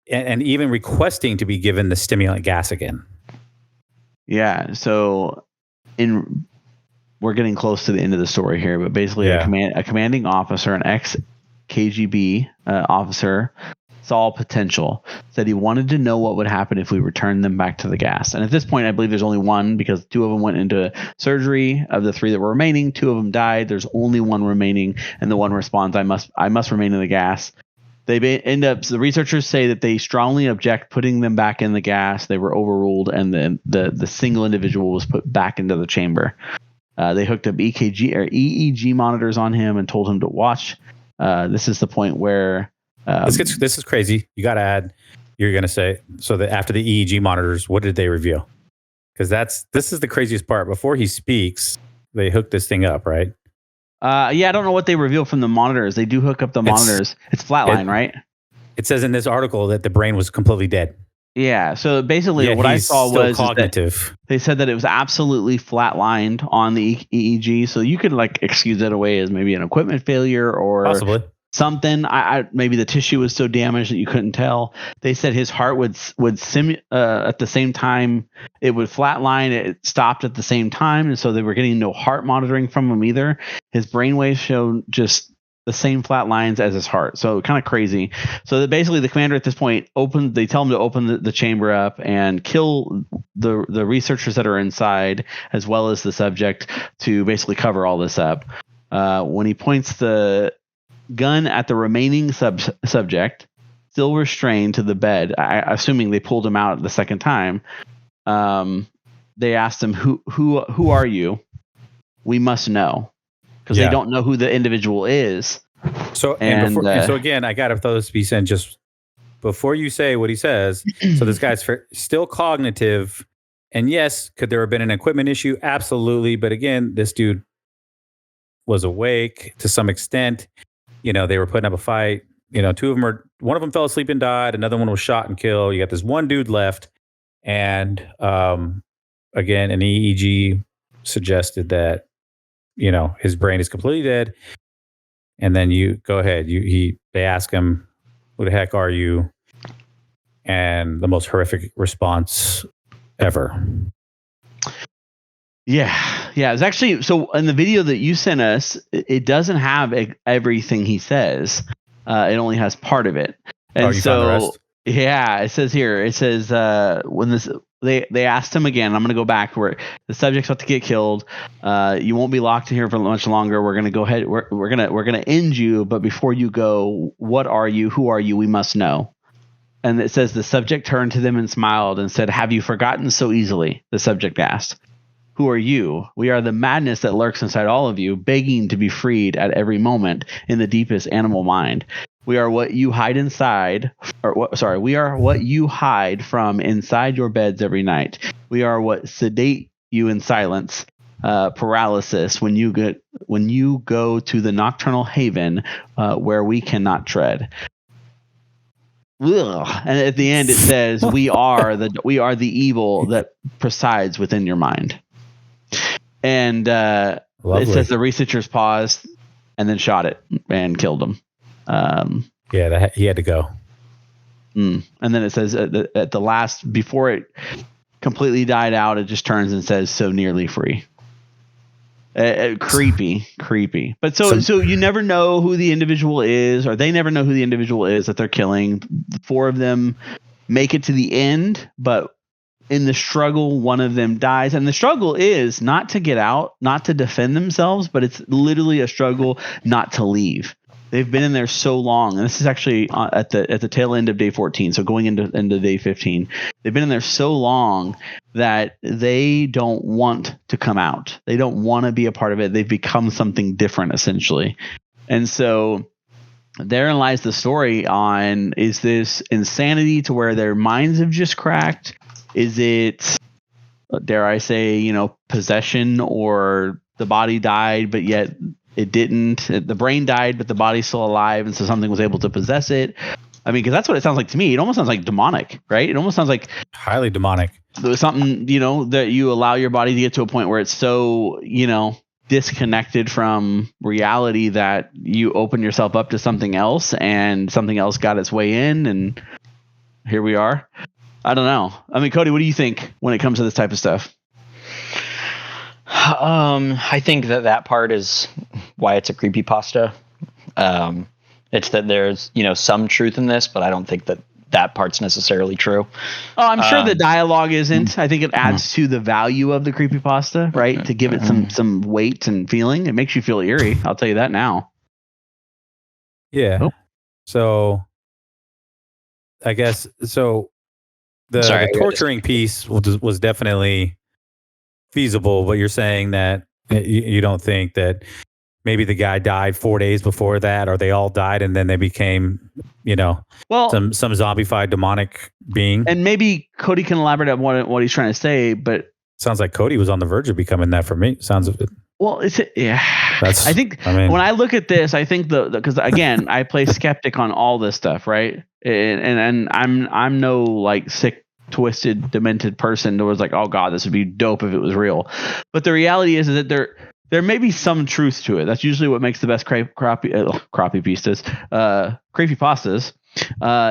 and even requesting to be given the stimulant gas again. Yeah. So we're getting close to the end of the story here, but basically a commanding officer, an ex-KGB officer, saw potential, said he wanted to know what would happen if we returned them back to the gas. And at this point, I believe there's only one, because 2 of them went into surgery. Of the 3 that were remaining, 2 of them died. There's only 1 remaining, and the one responds, I must remain in the gas. They the researchers say that they strongly object putting them back in the gas. They were overruled, and the single individual was put back into the chamber. They hooked up EKG or EEG monitors on him and told him to watch. This is the point where this is crazy. You got to add. You're going to say so that after the EEG monitors, what did they reveal? Because this is the craziest part. Before he speaks, they hook this thing up, right? Yeah, I don't know what they reveal from the monitors. They do hook up the monitors. It's flatline, right? It says in this article that the brain was completely dead. Yeah. So basically, what I saw was cognitive. They said that it was absolutely flatlined on the EEG. So you could like excuse that away as maybe an equipment failure or possibly something. I maybe the tissue was so damaged that you couldn't tell. They said his heart would at the same time it would flatline. It stopped at the same time, and so they were getting no heart monitoring from him either. His brainwaves showed just the same flat lines as his heart. So kind of crazy. So that basically the commander at this point they tell him to open the chamber up and kill the researchers that are inside as well as the subject to basically cover all this up. When he points the gun at the remaining subject, still restrained to the bed, assuming they pulled him out the second time, they asked him, who are you? We must know. Because they don't know who the individual is. So so again, I got to throw this piece in just before you say what he says. So this guy's still cognitive, and yes, could there have been an equipment issue? Absolutely, but again, this dude was awake to some extent. You know, they were putting up a fight. You know, one of them fell asleep and died. Another one was shot and killed. You got this one dude left, and again, an EEG suggested that, you know, his brain is completely dead. And then you go ahead. They ask him, who the heck are you? And the most horrific response ever. Yeah. It's actually, so in the video that you sent us, it doesn't have everything he says. It only has part of it. And you found the rest? Yeah, it says here, when they asked him again, I'm going to go back where the subject's about to get killed. You won't be locked in here for much longer. We're going to go ahead. We're going to end you. But before you go, what are you? Who are you? We must know. And it says the subject turned to them and smiled and said, have you forgotten so easily? The subject asked. Who are you? We are the madness that lurks inside all of you, begging to be freed at every moment in the deepest animal mind. We are what you hide inside, we are what you hide from inside your beds every night. We are what sedate you in silence, paralysis when you go to the nocturnal haven where we cannot tread. Ugh. And at the end it says, we are the evil that presides within your mind. And it says the researchers paused and then shot it and killed him. He had to go. And then it says at the last, before it completely died out, it just turns and says, so nearly free. Creepy. But so you never know who the individual is, or they never know who the individual is that they're killing. 4 of them make it to the end, but in the struggle, one of them dies. And the struggle is not to get out, not to defend themselves, but it's literally a struggle not to leave. They've been in there so long, and this is actually at the tail end of day 14, so going into day 15. They've been in there so long that they don't want to come out. They don't want to be a part of it. They've become something different, essentially. And so therein lies the story on, is this insanity to where their minds have just cracked? Is it, dare I say, possession, or the body died, but yet it didn't? The brain died, but the body's still alive, and so something was able to possess it. I mean, because that's what it sounds like to me. It almost sounds like demonic, right? It almost sounds like highly demonic. There's something, that you allow your body to get to a point where it's so, disconnected from reality that you open yourself up to something else, and something else got its way in, and here we are. I don't know. I mean, Cody, what do you think when it comes to this type of stuff? I think that part is why it's a creepypasta. It's that there's, some truth in this, but I don't think that part's necessarily true. Oh, I'm sure the dialogue isn't. I think it adds to the value of the creepypasta, right? To give it some weight and feeling. It makes you feel eerie. I'll tell you that now. Yeah. Oh. So I guess, the torturing piece was definitely feasible, but you're saying that You don't think that maybe the guy died 4 days before that, or they all died and then they became, some zombified demonic being? And maybe Cody can elaborate on what he's trying to say, but sounds like Cody was on the verge of becoming that for me. Sounds of it. Well, I think when I look at this, I think because again, I play skeptic on all this stuff, right? And I'm no like sick, twisted, demented person that was like, oh god, this would be dope if it was real. But the reality is that there may be some truth to it. That's usually what makes the best creepypastas,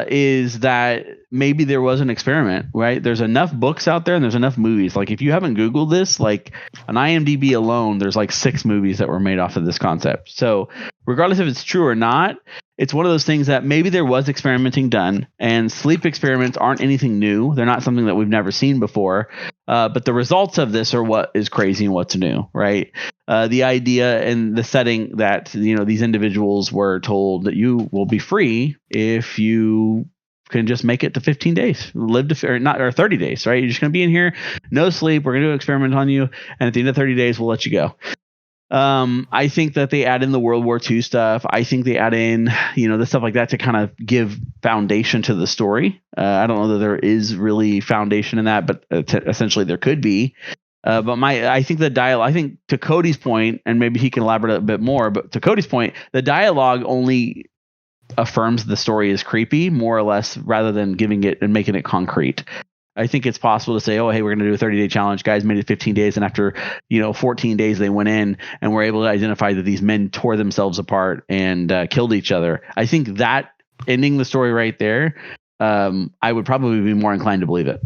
is that maybe there was an experiment, right? There's enough books out there and there's enough movies. Like if you haven't Googled this, like on IMDb alone, there's like 6 movies that were made off of this concept. So regardless if it's true or not, it's one of those things that maybe there was experimenting done, and sleep experiments aren't anything new. They're not something that we've never seen before. But the results of this are what is crazy and what's new, right? The idea and the setting that, these individuals were told that you will be free if you can just make it to 15 days, or 30 days, right? You're just going to be in here, no sleep. We're going to do an experiment on you. And at the end of 30 days, we'll let you go. I think that they add in the World War II stuff. I think they add in, the stuff like that to kind of give foundation to the story. I don't know that there is really foundation in that, but essentially there could be. But I think the dialogue, I think to Cody's point, and maybe he can elaborate a bit more, but to Cody's point, the dialogue only affirms the story is creepy, more or less, rather than giving it and making it concrete. I think it's possible to say, oh, hey, we're going to do a 30-day challenge. Guys made it 15 days. And after, 14 days, they went in and were able to identify that these men tore themselves apart and killed each other. I think that ending the story right there, I would probably be more inclined to believe it.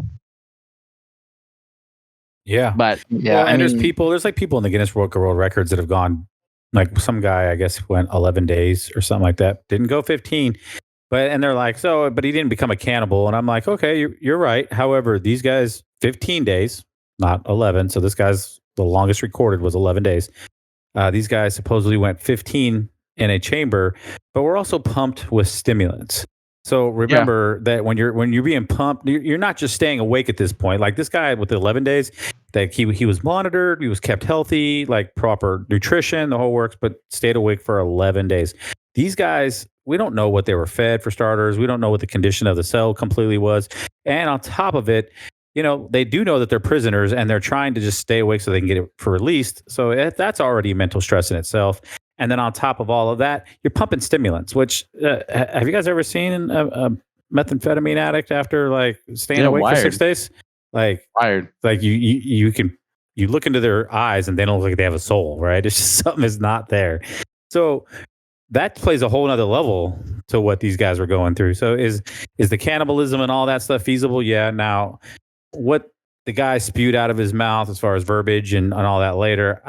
Yeah. But yeah, and there's people in the Guinness World Records that have gone, like some guy, I guess, went 11 days or something like that. Didn't go 15. And they're like, but he didn't become a cannibal. And I'm like, okay, you're right. However, these guys, 15 days, not 11. So this guy's, the longest recorded was 11 days. These guys supposedly went 15 in a chamber, but we're also pumped with stimulants. So remember that when you're being pumped, you're not just staying awake at this point. Like this guy with the 11 days, that he was monitored, he was kept healthy, like proper nutrition, the whole works, but stayed awake for 11 days. These guys, we don't know what they were fed for starters. We don't know what the condition of the cell completely was. And on top of it, they do know that they're prisoners and they're trying to just stay awake so they can get it for released. So that's already mental stress in itself. And then on top of all of that, you're pumping stimulants, which have you guys ever seen a methamphetamine addict after like staying awake for 6 days? Like wired. Like you look into their eyes and they don't look like they have a soul, right? It's just something is not there. So that plays a whole nother level to what these guys were going through. So is the cannibalism and all that stuff feasible? Yeah. Now, what the guy spewed out of his mouth as far as verbiage and all that later,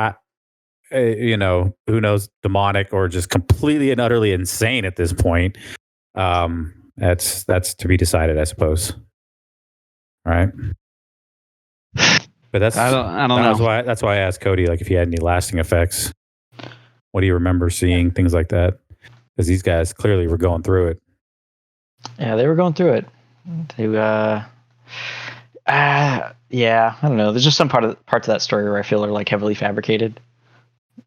who knows, demonic or just completely and utterly insane at this point. That's to be decided, I suppose. All right. But I don't know. That's why I asked Cody, like, if he had any lasting effects. What do you remember seeing? Things like that. Because these guys clearly were going through it. Yeah, they were going through it. Yeah, I don't know. There's just some parts of that story where I feel are like heavily fabricated.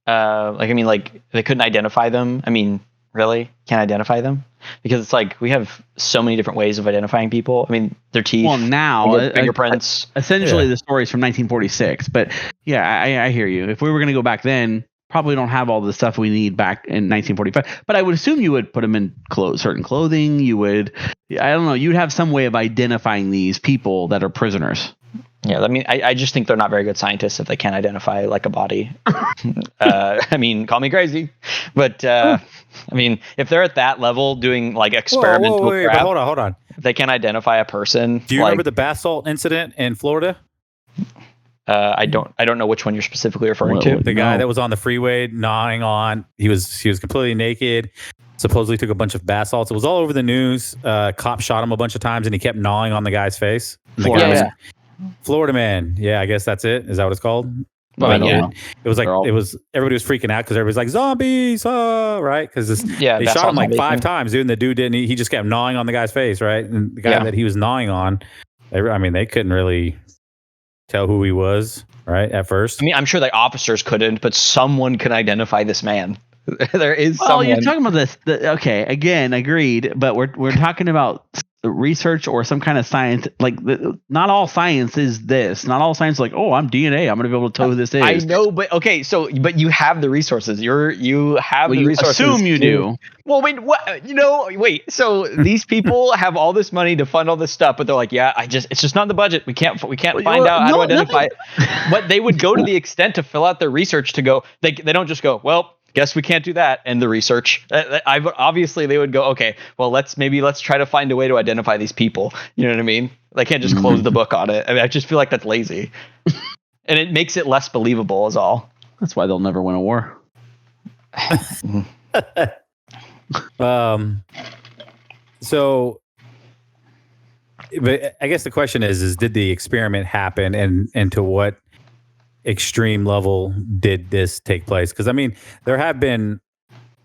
They couldn't identify them. I mean, really? Can't identify them? Because it's like we have so many different ways of identifying people. I mean, their teeth. Well, now fingerprints. Essentially, the story's from 1946. But yeah, I hear you. If we were going to go back then, probably don't have all the stuff we need back in 1945. But I would assume you would put them in certain clothing. You would, I don't know. You'd have some way of identifying these people that are prisoners. Yeah, I mean, I just think they're not very good scientists if they can't identify like a body. I mean, call me crazy, but I mean, if they're at that level doing like experimental crap, hold on. If they can't identify a person. Do you remember the bath salt incident in Florida? I don't know which one you're specifically referring to. The guy that was on the freeway gnawing on. He was completely naked. Supposedly took a bunch of bath salts. It was all over the news. Cop shot him a bunch of times, and he kept gnawing on the guy's face. Florida man. Yeah, I guess that's it. Is that what it's called? It was like everybody was freaking out because everybody's like zombies, right? Because they shot him like 5 times, dude. And the dude didn't. He just kept gnawing on the guy's face, right? And the guy that he was gnawing on, they couldn't really tell who he was, right? At first. I mean, I'm sure the officers couldn't, but someone can identify this man. There is someone. You're talking about this. Okay, again, agreed. But we're talking about research or some kind of science. Like, not all science is this. Not all science is like, oh, I'm DNA. I'm going to be able to tell who this is. I know, but okay. So, but you have the resources. You have the resources. Assume you do. Well, wait. What? Wait. So these people have all this money to fund all this stuff, but they're like, yeah, it's just not in the budget. We can't find out how to identify it. But they would go to the extent to fill out their research to go. They don't just go, well, guess we can't do that. And the research, obviously they would go, okay, well, let's try to find a way to identify these people. You know what I mean? They can't just close the book on it. I mean, I just feel like that's lazy, and it makes it less believable. Is all. That's why they'll never win a war. So, but I guess the question is did the experiment happen, and to what extreme level did this take place? Because I mean, there have been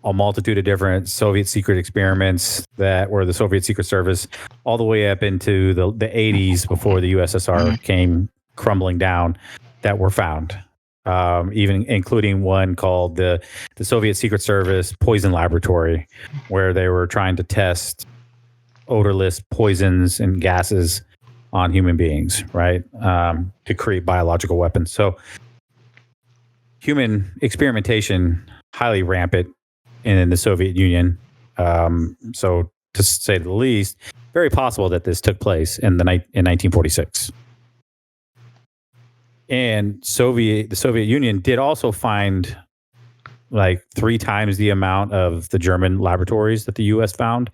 a multitude of different Soviet secret experiments that were the Soviet Secret Service all the way up into the 80s before the USSR came crumbling down that were found, even including one called the Soviet Secret Service Poison Laboratory, where they were trying to test odorless poisons and gases on human beings, right? To create biological weapons. So human experimentation, highly rampant in the Soviet Union. So to say the least, very possible that this took place in 1946. And the Soviet Union did also find like 3 times the amount of the German laboratories that the U.S. found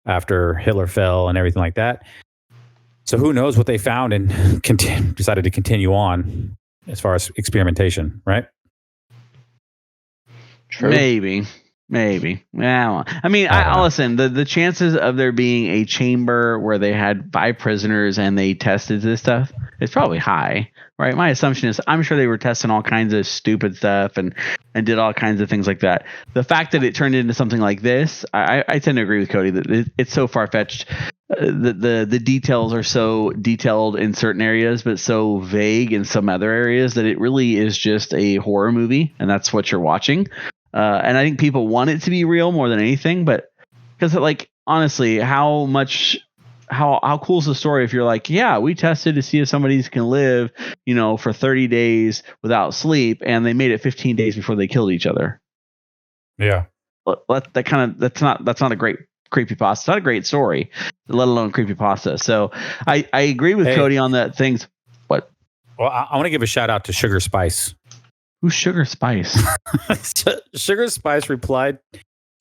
after Hitler fell and everything like that. So who knows what they found and decided to continue on as far as experimentation, right? True. Maybe. Yeah. I mean, listen, the chances of there being a chamber where they had 5 prisoners and they tested this stuff is probably high, right? My assumption is I'm sure they were testing all kinds of stupid stuff and did all kinds of things like that. The fact that it turned into something like this, I tend to agree with Cody that it's so far-fetched. The details are so detailed in certain areas, but so vague in some other areas that it really is just a horror movie, and that's what you're watching. And I think people want it to be real more than anything, but because like honestly, how cool is the story if you're like, yeah, we tested to see if somebody can live, for 30 days without sleep, and they made it 15 days before they killed each other. Yeah, that's not a great creepypasta. It's not a great story, let alone creepypasta. So I agree with Cody on that things. What? Well, I want to give a shout out to Sugar Spice. Who's Sugar Spice? Sugar Spice replied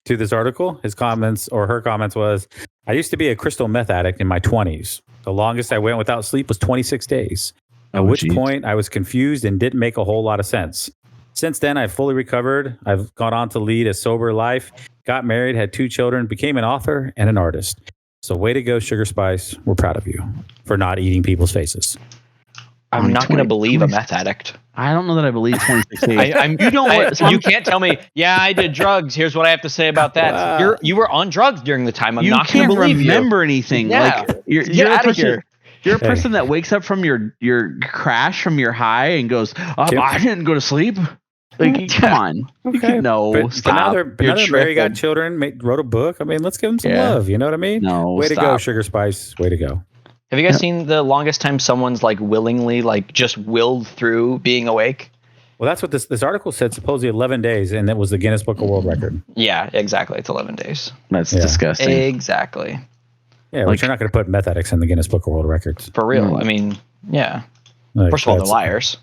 to this article. Her comments was, I used to be a crystal meth addict in my 20s. The longest I went without sleep was 26 days. At which point I was confused and didn't make a whole lot of sense. Since then, I've fully recovered. I've gone on to lead a sober life, got married, had 2 children, became an author and an artist. So way to go, Sugar Spice. We're proud of you for not eating people's faces. I'm not going to believe a meth addict. I don't know that I believe 26 days. You can't tell me, yeah, I did drugs. Here's what I have to say about that. You were on drugs during the time. I'm not going to believe you. You can't remember anything. Yeah. Like, you're out of here. You're a person that wakes up from your crash from your high and goes, I didn't go to sleep. Like, come on. Okay. No, stop. But now that Mary got children, wrote a book. I mean, let's give them some love. You know what I mean? No, way to go, Sugar Spice. Way to go. Have you guys seen the longest time someone's like willingly just willed through being awake? Well, that's what this article said, supposedly 11 days, and it was the Guinness Book of World Record. Yeah, exactly. It's 11 days. That's disgusting. Exactly. Yeah, but you're not going to put meth addicts in the Guinness Book of World Records. For real. I mean, yeah. First of all, they're liars.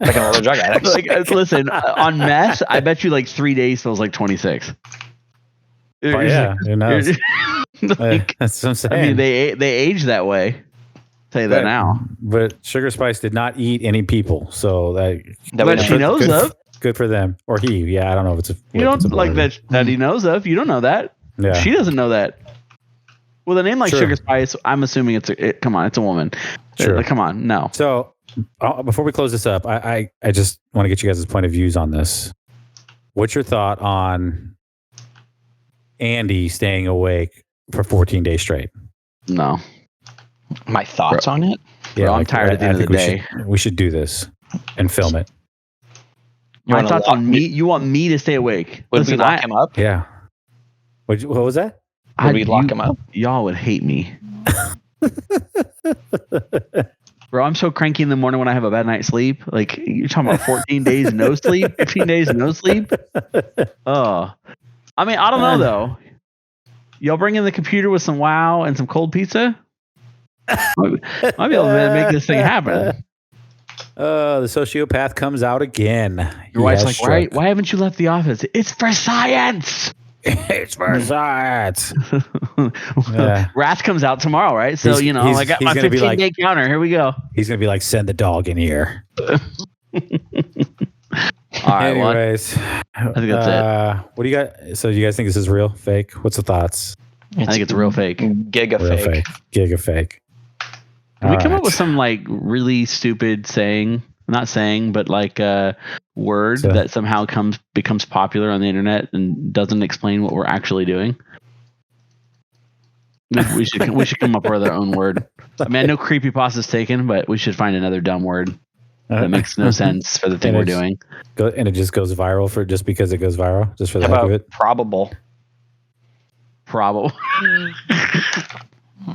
Like all the drug addicts. Listen, on meth, I bet you 3 days feels like 26. Oh, yeah, who knows? That's what I'm saying. I mean, they age that way. I'll tell you that now. But Sugar Spice did not eat any people, so that she knows of. Good for them, or he. Yeah, I don't know if it's a. You don't like that he knows of. You don't know that. Yeah, she doesn't know that. With a name like Sugar Spice, I'm assuming it's a woman. Sure. Come on, no. So before we close this up, I just want to get you guys' point of views on this. What's your thought on Andy staying awake for 14 days straight? No. My thoughts on it? Bro, I'm tired at the end of the day. We should do this and film it. My thoughts on me. You want me to stay awake? Would we lock him up? Yeah. What was that? Would we lock him up? Y'all would hate me. Bro, I'm so cranky in the morning when I have a bad night's sleep. Like, you're talking about 14 days no sleep, 15 days no sleep. Oh, I mean, I don't know though. Y'all bring in the computer with some WoW and some cold pizza. Might be able to make this thing happen. The sociopath comes out again. Your wife's like, why haven't you left the office? It's for science. It's for science. Wrath comes out tomorrow, right? So, I got my 15-day counter. Here we go. He's going to be like, send the dog in here. All right. Anyways, I think that's it. What do you got? So you guys think this is real? Fake? What's the thoughts? I think it's real fake. Giga fake. Giga fake. Can we come up with some like really stupid saying? Not saying, but like a word that somehow becomes popular on the internet and doesn't explain what we're actually doing. We should come up with our own word. I mean, I know creepypasta is taken, but we should find another dumb word that makes no sense for the thing we're doing. And it just goes viral just because it goes viral, just for the heck of it. Probable.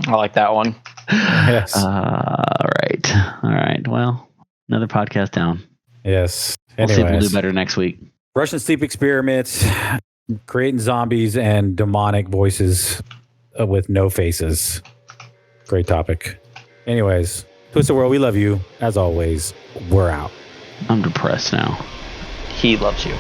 I like that one. Yes. All right. Well, another podcast down. Yes. We'll see if we'll do better next week. Russian sleep experiments, creating zombies and demonic voices with no faces. Great topic. Anyways, Twisted World, we love you. As always, we're out. I'm depressed now. He loves you.